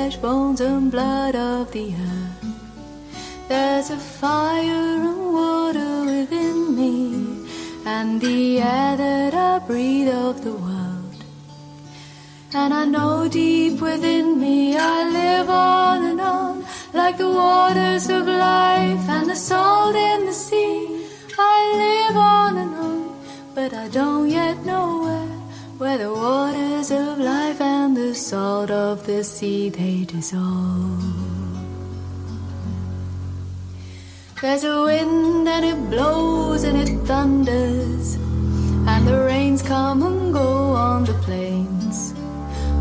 flesh, bones and blood of the earth. There's a fire and water within me, and the air that I breathe of the world. And I know deep within me I live on and on, like the waters of life and the salt in the sea. I live on and on, but I don't yet know where the waters of life and the salt of the sea they dissolve. There's a wind and it blows and it thunders, and the rains come and go on the plains.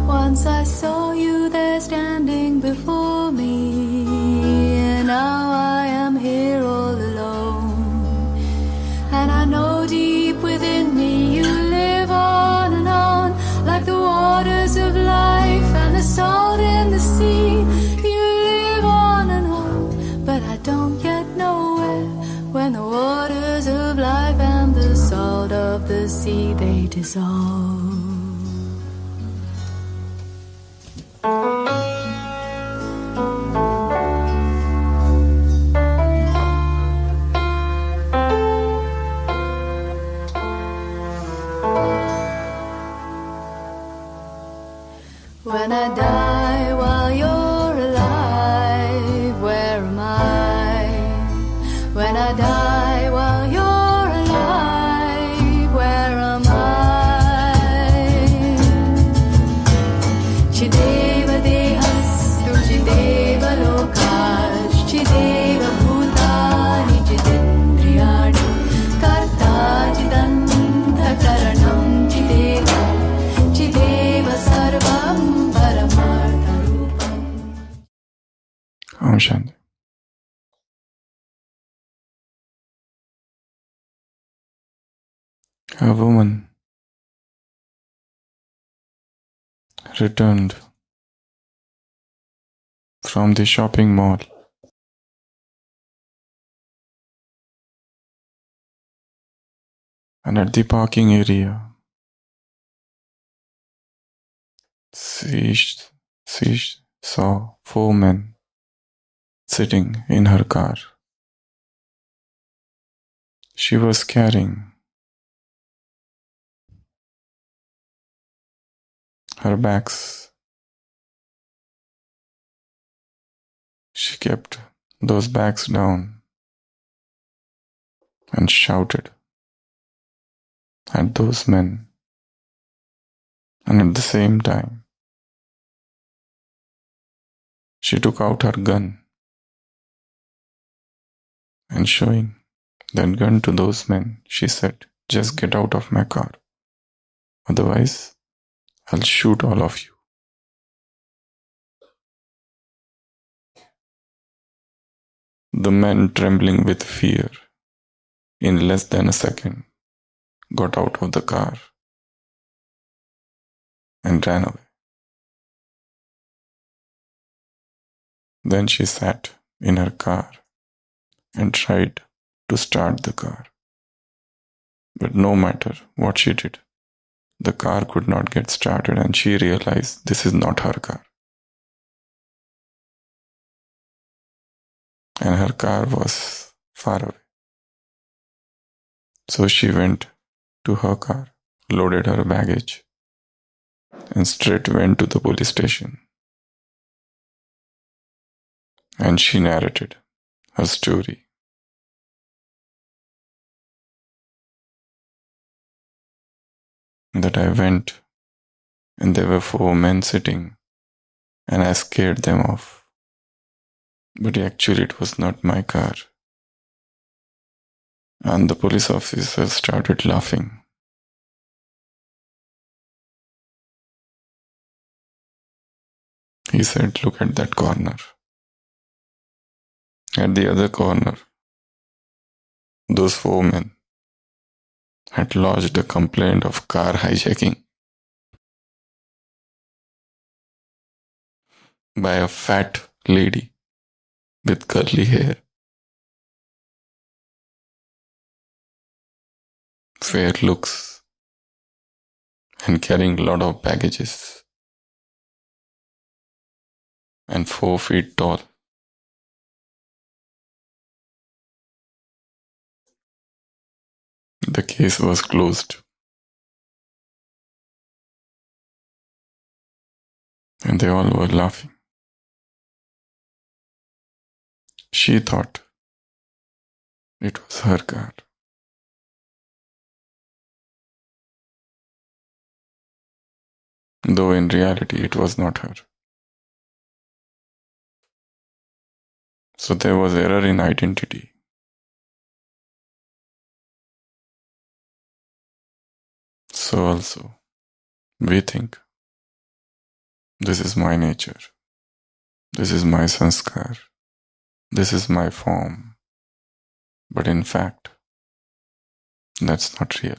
Once I saw you there standing before me, and now I am here all alone. And I know deep within me you live on and on, like the waters of life and the salt in the sea. You live on and on, but I don't yet know when the waters of life and the salt of the sea they dissolve. When I die while you're alive, where am I? When I die while you're alive, where am I? Chideva dehastu chideva lokash, chideva bhutani chidendriyani, karta chidanta karanam chideva, chideva sarvam. Shanti. A woman returned from the shopping mall and at the parking area she saw 4 men sitting in her car. She was carrying her bags. She kept those bags down and shouted at those men, and at the same time she took out her gun and showing that gun to those men, she said, "Just get out of my car. Otherwise, I'll shoot all of you." The men, trembling with fear, in less than a second, got out of the car and ran away. Then she sat in her car and tried to start the car. But no matter what she did, the car could not get started, and she realized this is not her car. And her car was far away. So she went to her car, loaded her baggage, and straight went to the police station. And she narrated her story. That I went and there were 4 men sitting and I scared them off. But actually it was not my car. And the police officer started laughing. He said, "Look at that corner." At the other corner, those 4 men had lodged a complaint of car hijacking by a fat lady with curly hair, fair looks, and carrying a lot of baggages. and 4 feet tall. The case was closed, and they all were laughing. She thought it was her car. Though in reality it was not her. So there was error in identity. So also, we think, this is my nature, this is my sanskar, this is my form. But in fact, that's not real.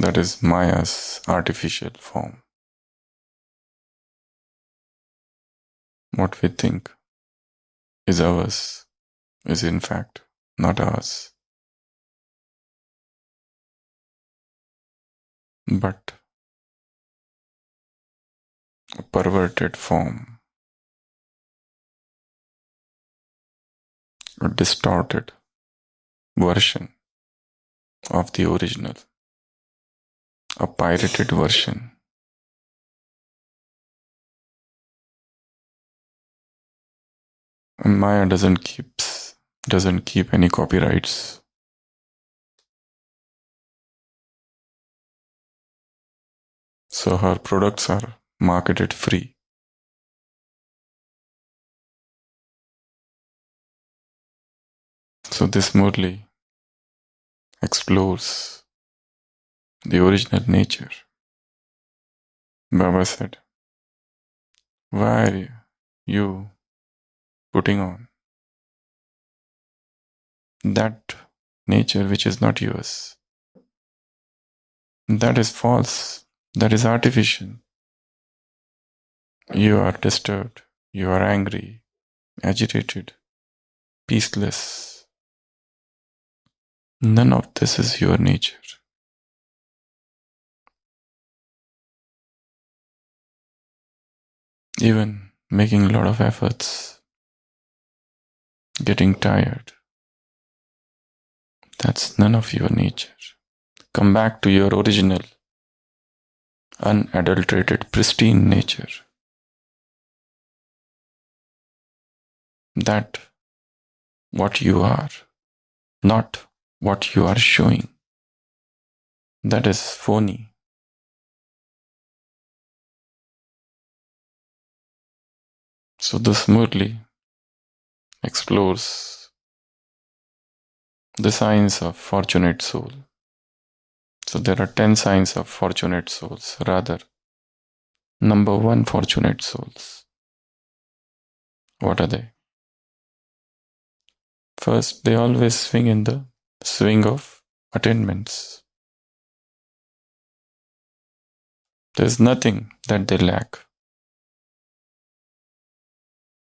That is Maya's artificial form. What we think is ours is in fact not ours, but a perverted form, a distorted version of the original, a pirated version. And Maya doesn't keep any copyrights. So her products are marketed free. So this Murli explores the original nature. Baba said, why are you putting on that nature which is not yours? That is false. That is artificial. You are disturbed. You are angry, agitated, peaceless. None of this is your nature. Even making a lot of efforts, getting tired, that's none of your nature. Come back to your original, unadulterated, pristine nature. That what you are, not what you are showing. That is phony. So this Murli explores the signs of fortunate soul. So there are 10 signs of fortunate souls, rather, number 1 fortunate souls. What are they? First, they always swing in the swing of attainments. There's nothing that they lack.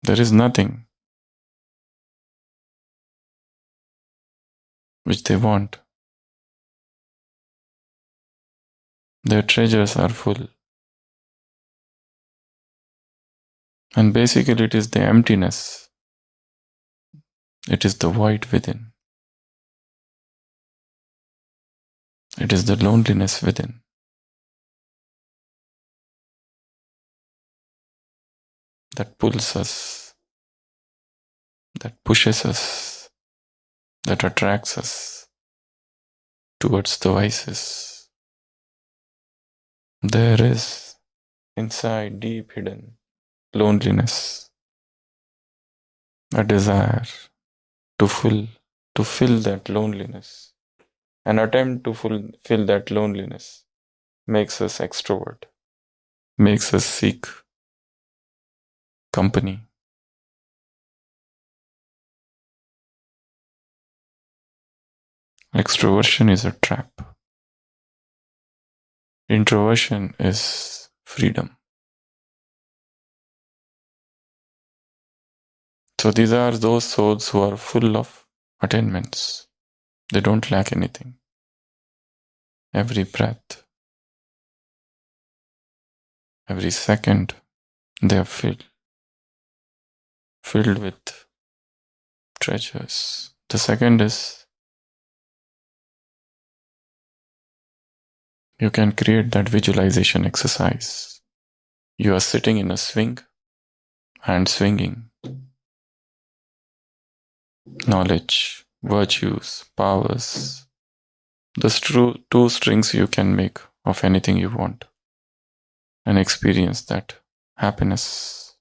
There is nothing which they want. Their treasures are full. And basically it is the emptiness. It is the void within. It is the loneliness within. That pulls us, that pushes us, that attracts us towards the vices. There is, inside, deep hidden loneliness, a desire to fill that loneliness. An attempt to fill that loneliness makes us extrovert, makes us seek company. Extroversion is a trap. Introversion is freedom. So these are those souls who are full of attainments. They don't lack anything. Every breath, Every second they are filled with treasures. The second is you can create that visualization exercise. You are sitting in a swing and swinging. Knowledge, virtues, powers. Those two strings you can make of anything you want and experience that happiness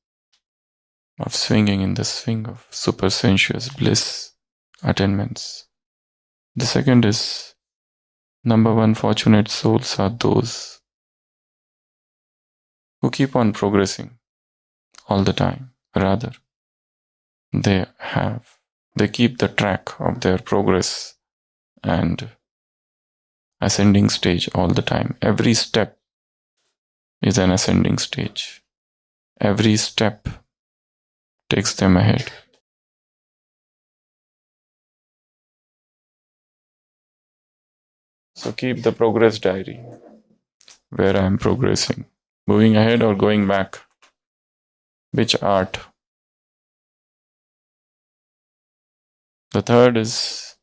of swinging in the swing of super sensuous bliss attainments. The second is number one, fortunate souls are those who keep on progressing all the time. Rather, they keep the track of their progress and ascending stage all the time. Every step is an ascending stage. Every step takes them ahead. So keep the progress diary. Where I am progressing. Moving ahead or going back. Which art? The third is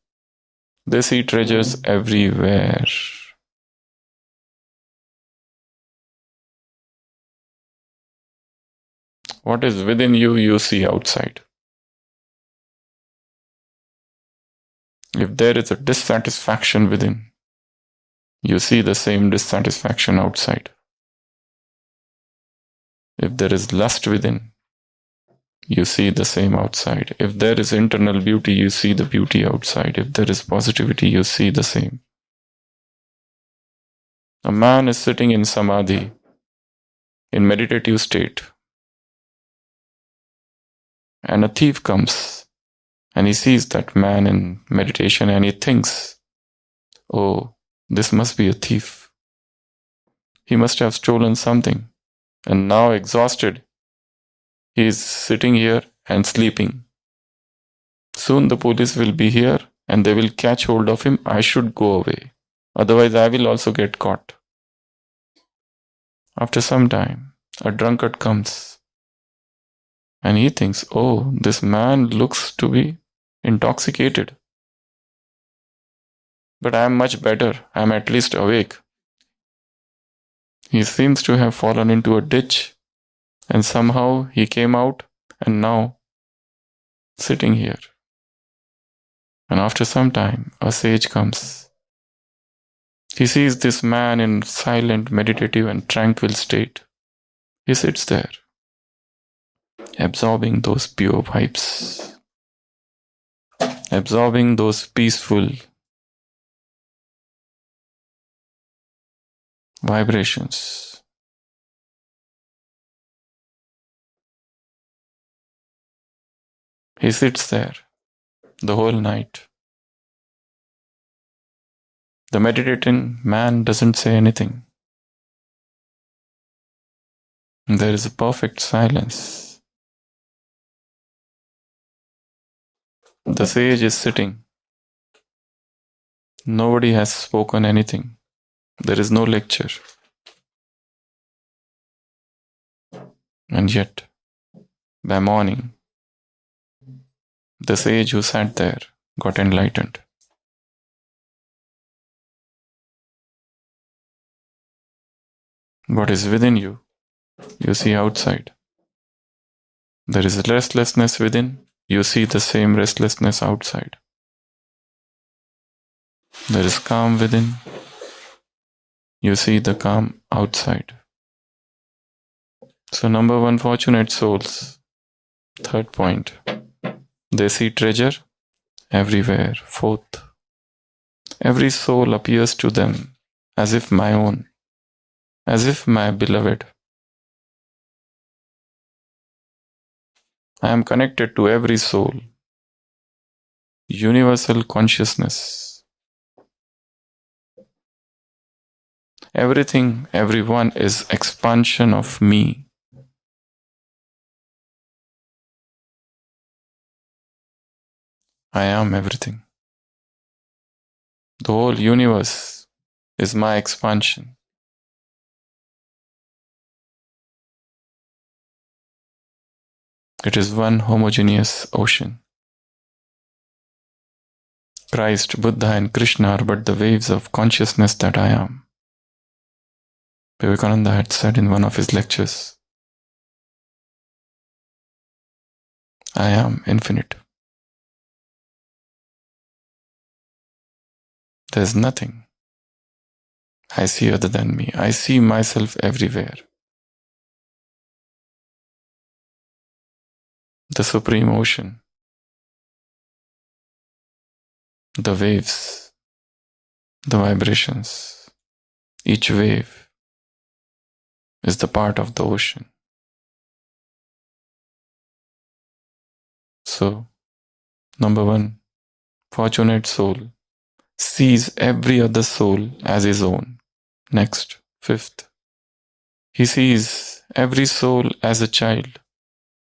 they see treasures everywhere. What is within you, you see outside. If there is a dissatisfaction within, you see the same dissatisfaction outside. If there is lust within, you see the same outside. If there is internal beauty, you see the beauty outside. If there is positivity, you see the same. A man is sitting in samadhi, in meditative state, and a thief comes, and he sees that man in meditation, and he thinks, oh, this must be a thief. He must have stolen something, and now exhausted, he is sitting here and sleeping. Soon the police will be here and they will catch hold of him. I should go away. Otherwise, I will also get caught. After some time, a drunkard comes and he thinks, oh, this man looks to be intoxicated. But I am much better. I am at least awake. He seems to have fallen into a ditch and somehow he came out and now sitting here. And after some time, a sage comes. He sees this man in silent, meditative and tranquil state. He sits there, absorbing those pure vibes, absorbing those peaceful vibrations. He sits there the whole night. The meditating man doesn't say anything. There is a perfect silence. The sage is sitting. Nobody has spoken anything. There is no lecture. And yet, by morning, the sage who sat there got enlightened. What is within you, you see outside. There is restlessness within, you see the same restlessness outside. There is calm within, you see the calm outside. So number one, fortunate souls. Third point, they see treasure everywhere. Fourth, every soul appears to them as if my own, as if my beloved. I am connected to every soul. Universal consciousness. Everything, everyone is expansion of me. I am everything. The whole universe is my expansion. It is one homogeneous ocean. Christ, Buddha, and Krishna are but the waves of consciousness that I am. Vivekananda had said in one of his lectures, I am infinite. There is nothing I see other than me. I see myself everywhere. The supreme ocean, the waves, the vibrations, each wave is the part of the ocean. So, number one, fortunate soul sees every other soul as his own. Next, fifth, he sees every soul as a child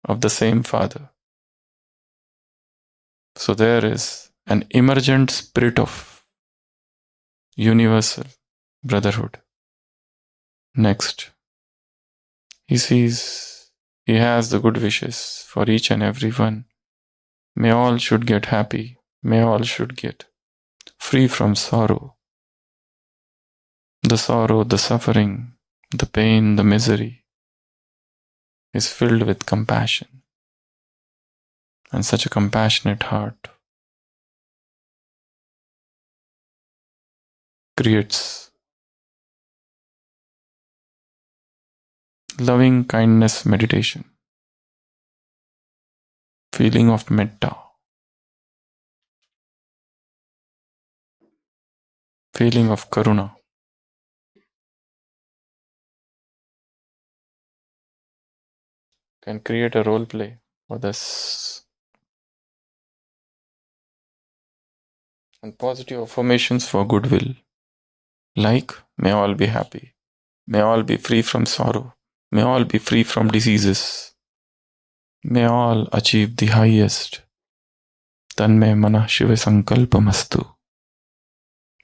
of the same Father. So there is an emergent spirit of universal brotherhood. Next, he sees he has the good wishes for each and every one. May all should get happy. May all should get free from sorrow. The sorrow, the suffering, the pain, the misery is filled with compassion. And such a compassionate heart creates loving kindness meditation, feeling of metta, feeling of karuna. Can create a role play for this. And positive affirmations for goodwill, like may all be happy, may all be free from sorrow, may all be free from diseases, may all achieve the highest. Tanme mana Shiva sankalpamastu.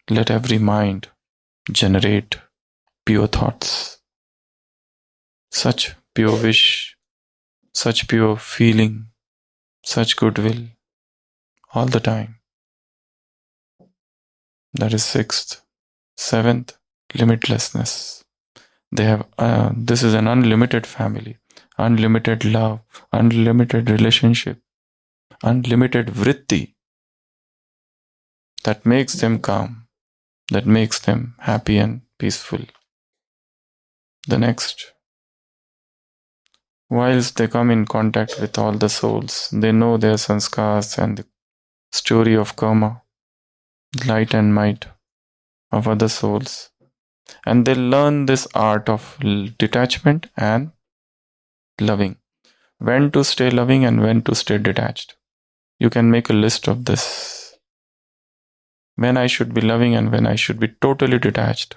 Let every mind generate pure thoughts, such pure wish, such pure feeling, such goodwill all the time. That is sixth. Seventh, limitlessness. They have, this is an unlimited family, unlimited love, unlimited relationship, unlimited vritti that makes them calm, that makes them happy and peaceful. The next, whilst they come in contact with all the souls, they know their sanskars and the story of karma, light and might of other souls. And they learn this art of detachment and loving. When to stay loving and when to stay detached. You can make a list of this. When I should be loving and when I should be totally detached.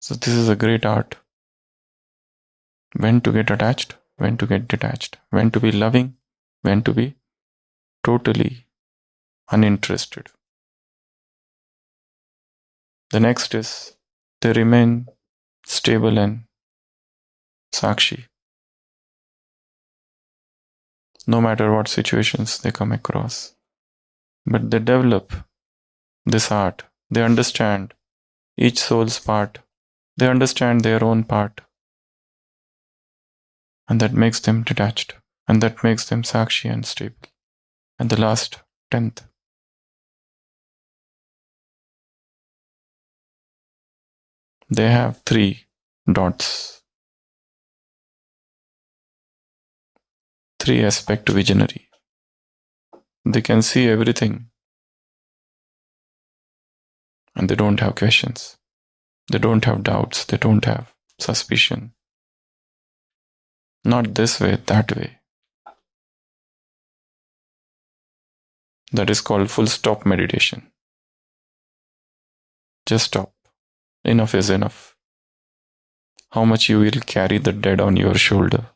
So this is a great art. When to get attached, when to get detached. When to be loving, when to be totally uninterested. The next is they remain stable and sakshi. No matter what situations they come across. But they develop this art. They understand each soul's part. They understand their own part. And that makes them detached. And that makes them sakshi and stable. And the last, 10th. They have 3 dots. 3 aspect visionary. They can see everything. And they don't have questions. They don't have doubts. They don't have suspicion. Not this way, that way. That is called full stop meditation. Just stop. Enough is enough. How much you will carry the dead on your shoulder.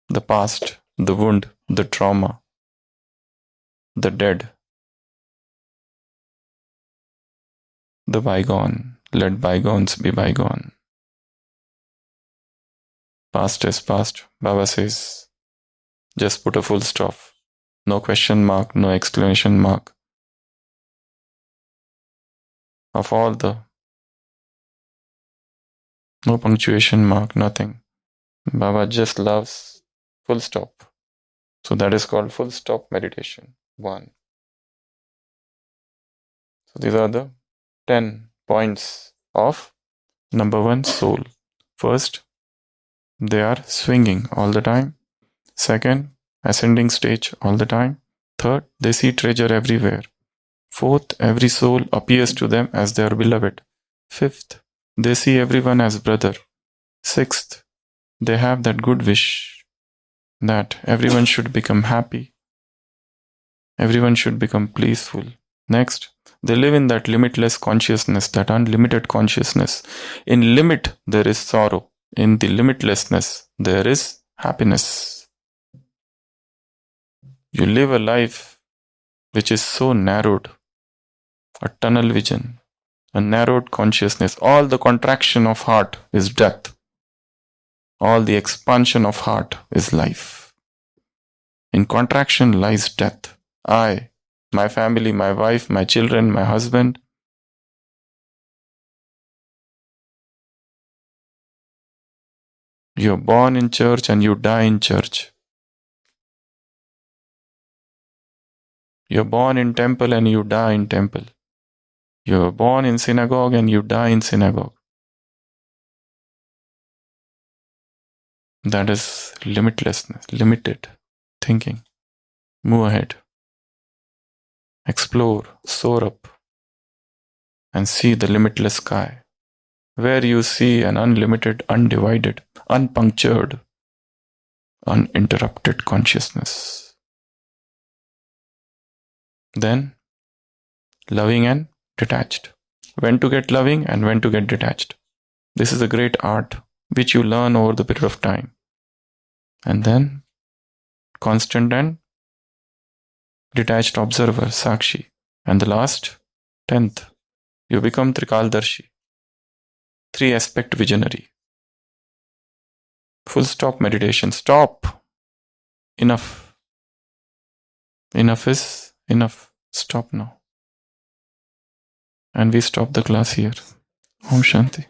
The past, the wound, the trauma, the dead, the bygone. Let bygones be bygone. Past is past. Baba says, just put a full stop. No question mark, no exclamation mark. Of all the, no punctuation mark, nothing. Baba just loves full stop. So that is called full stop meditation. 1. So these are the 10 points of number 1, soul. First, they are swinging all the time. Second, ascending stage all the time. Third, they see treasure everywhere. Fourth, every soul appears to them as their beloved. Fifth, they see everyone as brother. Sixth, they have that good wish that everyone should become happy. Everyone should become peaceful. Next, they live in that limitless consciousness, that unlimited consciousness. In limit, there is sorrow. In the limitlessness, there is happiness. You live a life which is so narrowed, a tunnel vision, a narrowed consciousness. All the contraction of heart is death. All the expansion of heart is life. In contraction lies death. I, my family, my wife, my children, my husband. You're born in church and you die in church. You're born in temple and you die in temple. You're born in synagogue and you die in synagogue. That is limitlessness, limited thinking. Move ahead. Explore, soar up, and see the limitless sky, where you see an unlimited, undivided, unpunctured, uninterrupted consciousness. Then, loving and detached. When to get loving and when to get detached. This is a great art which you learn over the period of time. And then, constant and detached observer, Sakshi. And the last, 10th, you become Trikaldarshi, 3-aspect visionary. Full stop meditation. Stop. Enough. Enough is enough. Stop now. And we stop the class here. Om Shanti.